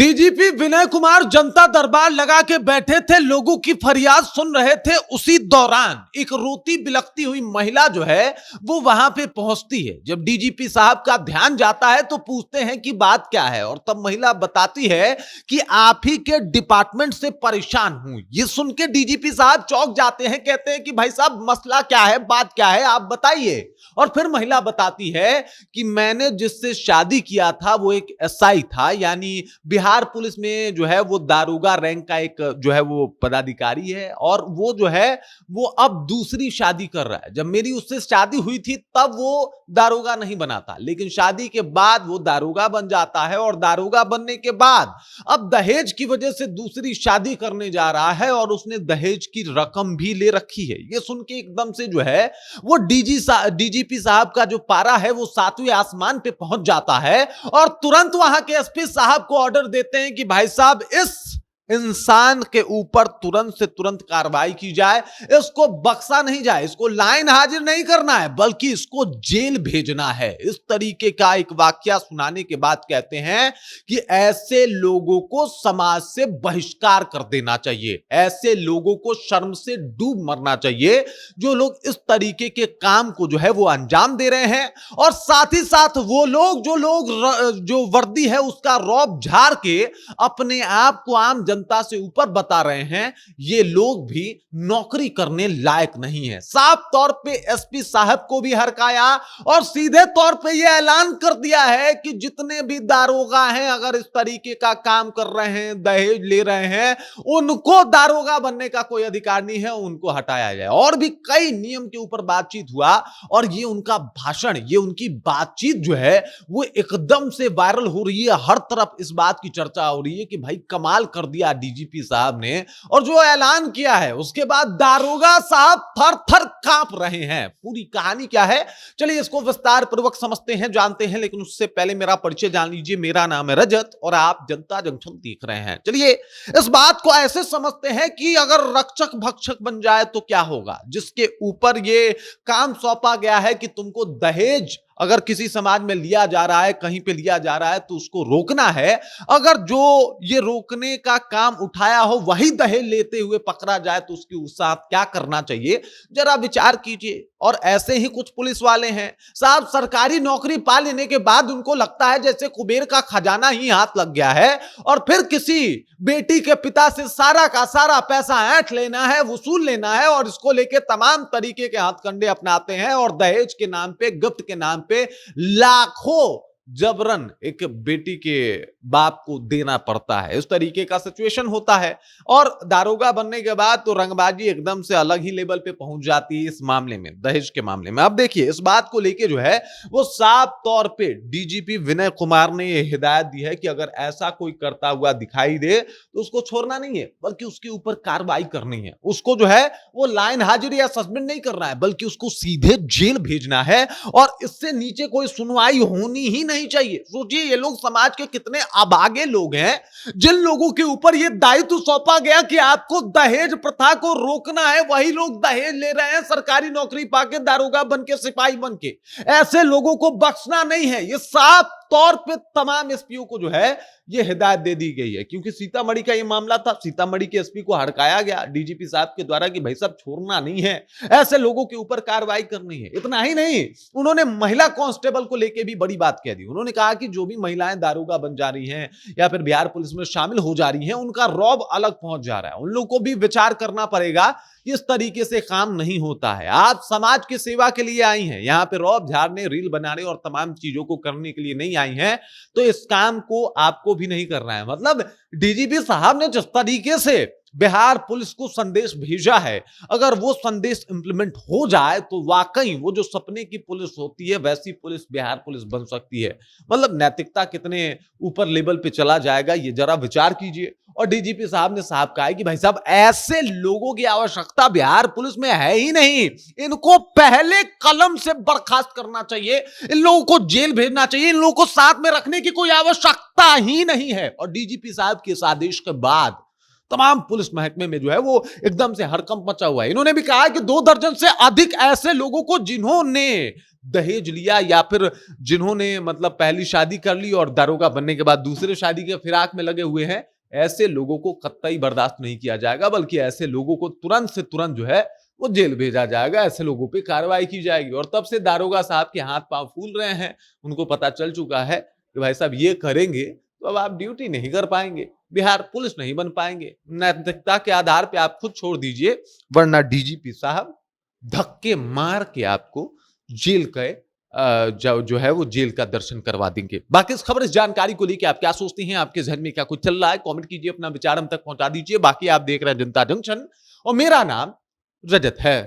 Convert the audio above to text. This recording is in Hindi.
डीजीपी विनय कुमार जनता दरबार लगा के बैठे थे, लोगों की फरियाद सुन रहे थे। उसी दौरान एक रोती बिलखती हुई महिला जो है वो वहां पे पहुंचती है। जब डीजीपी साहब का ध्यान जाता है तो पूछते हैं कि बात क्या है, और तब महिला बताती है कि आप ही के डिपार्टमेंट से परेशान हूं। ये सुन के डीजीपी साहब चौंक जाते हैं, कहते हैं कि भाई साहब मसला क्या है, बात क्या है, आप बताइए। और फिर महिला बताती है कि मैंने जिससे शादी किया था वो एक एसआई था, यानी बिहार पुलिस में जो है वो दारोगा रैंक का एक जो है वो पदाधिकारी है, और वो जो है वो अब दूसरी शादी कर रहा है। जब मेरी उससे शादी हुई थी तब वो दारोगा नहीं बना था, लेकिन शादी के बाद वो दारोगा बन जाता है, और दारोगा बनने के बाद अब दहेज की वजह से दूसरी शादी करने जा रहा है, और उसने दहेज की रकम भी ले रखी है। ये सुन के एकदम से जो है वो डीजीपी साहब का जो पारा है वो 7वें आसमान पे पहुंच जाता है, और तुरंत वहां के एसपी साहब को ऑर्डर देते हैं कि भाई साहब इस इंसान के ऊपर तुरंत से तुरंत कार्रवाई की जाए, इसको बख्शा नहीं जाए, इसको लाइन हाजिर नहीं करना है बल्कि इसको जेल भेजना है। इस तरीके का एक वाकया सुनाने के बाद कहते हैं कि ऐसे लोगों को समाज से बहिष्कार कर देना चाहिए, ऐसे लोगों को शर्म से डूब मरना चाहिए जो लोग इस तरीके के काम को जो है वो अंजाम दे रहे हैं। और साथ ही साथ वो लोग जो वर्दी है उसका रौब झाड़ के अपने आप को आम जनता से ऊपर बता रहे हैं, ये लोग भी नौकरी करने लायक नहीं है। साफ तौर पे एसपी साहब को भी हरकाया और सीधे तौर पे ये ऐलान कर दिया है कि जितने भी दारोगा हैं अगर इस तरीके का काम कर रहे हैं, दहेज ले रहे हैं, उनको दारोगा बनने का कोई अधिकार नहीं है, उनको हटाया जाए। और भी कई नियम के ऊपर बातचीत हुआ, और ये उनका भाषण, ये उनकी बातचीत जो है वो एकदम से वायरल हो रही है। हर तरफ इस बात की चर्चा हो रही है कि भाई कमाल कर दिया डीजीपी साहब ने, और जो ऐलान किया है उसके बाद दारोगा साहब थर थर कांप रहे हैं। पूरी कहानी क्या है चलिए इसको विस्तार पूर्वक समझते हैं, जानते हैं, लेकिन उससे पहले मेरा परिचय जान लीजिए। मेरा नाम है रजत और आप जनता जंक्शन देख रहे हैं। चलिए इस बात को ऐसे समझते हैं कि अगर रक्षक भक्षक बन जाए तो क्या होगा। जिसके ऊपर ये काम सौंपा गया है कि तुमको दहेज अगर किसी समाज में लिया जा रहा है, कहीं पे लिया जा रहा है, तो उसको रोकना है। अगर जो ये रोकने का काम उठाया हो वही दहेज लेते हुए पकड़ा जाए तो उसके साथ क्या करना चाहिए, जरा विचार कीजिए। और ऐसे ही कुछ पुलिस वाले हैं साहब, सरकारी नौकरी पा लेने के बाद उनको लगता है जैसे कुबेर का खजाना ही हाथ लग गया है, और फिर किसी बेटी के पिता से सारा का सारा पैसा ऐंठ लेना है, वसूल लेना है, और इसको लेके तमाम तरीके के हथकंडे अपनाते हैं, और दहेज के नाम पे, गिफ्ट के नाम पे लाखों जबरन एक बेटी के बाप को देना पड़ता है। इस तरीके का सिचुएशन होता है, और दारोगा बनने के बाद तो रंगबाजी एकदम से अलग ही लेवल पे पहुंच जाती है इस मामले में, दहेज के मामले में। अब देखिए इस बात को लेके जो है वो साफ तौर पे डीजीपी विनय कुमार ने यह हिदायत दी है कि अगर ऐसा कोई करता हुआ दिखाई दे तो उसको छोड़ना नहीं है बल्कि उसके ऊपर कार्रवाई करनी है। उसको जो है वो लाइन हाजिर या सस्पेंड नहीं करना है बल्कि उसको सीधे जेल भेजना है, और इससे नीचे कोई सुनवाई होनी ही नहीं चाहिए। सोचिए ये लोग समाज के कितने अभागे लोग हैं जिन लोगों के ऊपर ये दायित्व सौंपा गया कि आपको दहेज प्रथा को रोकना है, वही लोग दहेज ले रहे हैं सरकारी नौकरी पाके, दारोगा बन के, सिपाही बन के। ऐसे लोगों को बख्शना नहीं है। ये साफ तौर पे तमाम एसपीओ को जो है ये हिदायत दे दी गई है, क्योंकि सीतामढ़ी का ये मामला था। सीतामढ़ी के एसपी को हड़काया गया डीजीपी साहब के द्वारा कि भाई साहब छोड़ना नहीं है, ऐसे लोगों के ऊपर कार्रवाई करनी है। इतना ही नहीं, उन्होंने महिला कांस्टेबल को लेकर भी बड़ी बात कह दी। उन्होंने कहा कि जो भी महिलाएं दारोगा बन जा रही हैं या फिर बिहार पुलिस में शामिल हो जा रही हैं, उनका रौब अलग पहुंच जा रहा है। उन लोगों को भी विचार करना पड़ेगा। इस तरीके से काम नहीं होता है। आप समाज की सेवा के लिए आई हैं, यहां पे रौब झाड़ने, रील बनाने और तमाम चीजों को करने के लिए नहीं आई हैं, तो इस काम को आपको भी नहीं करना है। मतलब डीजीपी साहब ने जिस तरीके से बिहार पुलिस को संदेश भेजा है, अगर वो संदेश इंप्लीमेंट हो जाए तो वाकई वो जो सपने की पुलिस होती है वैसी पुलिस बिहार पुलिस बन सकती है। मतलब नैतिकता कितने ऊपर लेवल पे चला जाएगा ये जरा विचार कीजिए। और डीजीपी साहब ने साहब कहा है कि भाई साहब ऐसे लोगों की आवश्यकता बिहार पुलिस में है ही नहीं, इनको पहले कलम से बर्खास्त करना चाहिए, इन लोगों को जेल भेजना चाहिए, इन लोगों को साथ में रखने की कोई आवश्यकता ही नहीं है। और डीजीपी साहब के इस आदेश के बाद तमाम पुलिस महकमे में जो है वो एकदम से हड़कंप मचा हुआ है। इन्होंने भी कहा है कि 2 दर्जन से अधिक ऐसे लोगों को जिन्होंने दहेज लिया या फिर जिन्होंने मतलब पहली शादी कर ली और दारोगा बनने के बाद दूसरे शादी के फिराक में लगे हुए हैं, ऐसे लोगों को कतई बर्दाश्त नहीं किया जाएगा, बल्कि ऐसे लोगों को तुरंत से तुरंत जो है वो जेल भेजा जाएगा, ऐसे लोगों पे कार्रवाई की जाएगी। और तब से दारोगा साहब के हाथ पांव फूल रहे हैं, उनको पता चल चुका है कि भाई साहब ये करेंगे तो अब आप ड्यूटी नहीं कर पाएंगे, बिहार पुलिस नहीं बन पाएंगे। नैतिकता के आधार पे आप खुद छोड़ दीजिए, वरना डीजीपी साहब धक्के मार के आपको जेल के जो है वो जेल का दर्शन करवा देंगे। बाकी इस खबर, इस जानकारी को लेकर आप क्या सोचती हैं, आपके जहन में क्या कुछ चल रहा है, कमेंट कीजिए, अपना विचार हम तक पहुंचा दीजिए। बाकी आप देख रहे हैं जनता जंक्शन और मेरा नाम रजत है।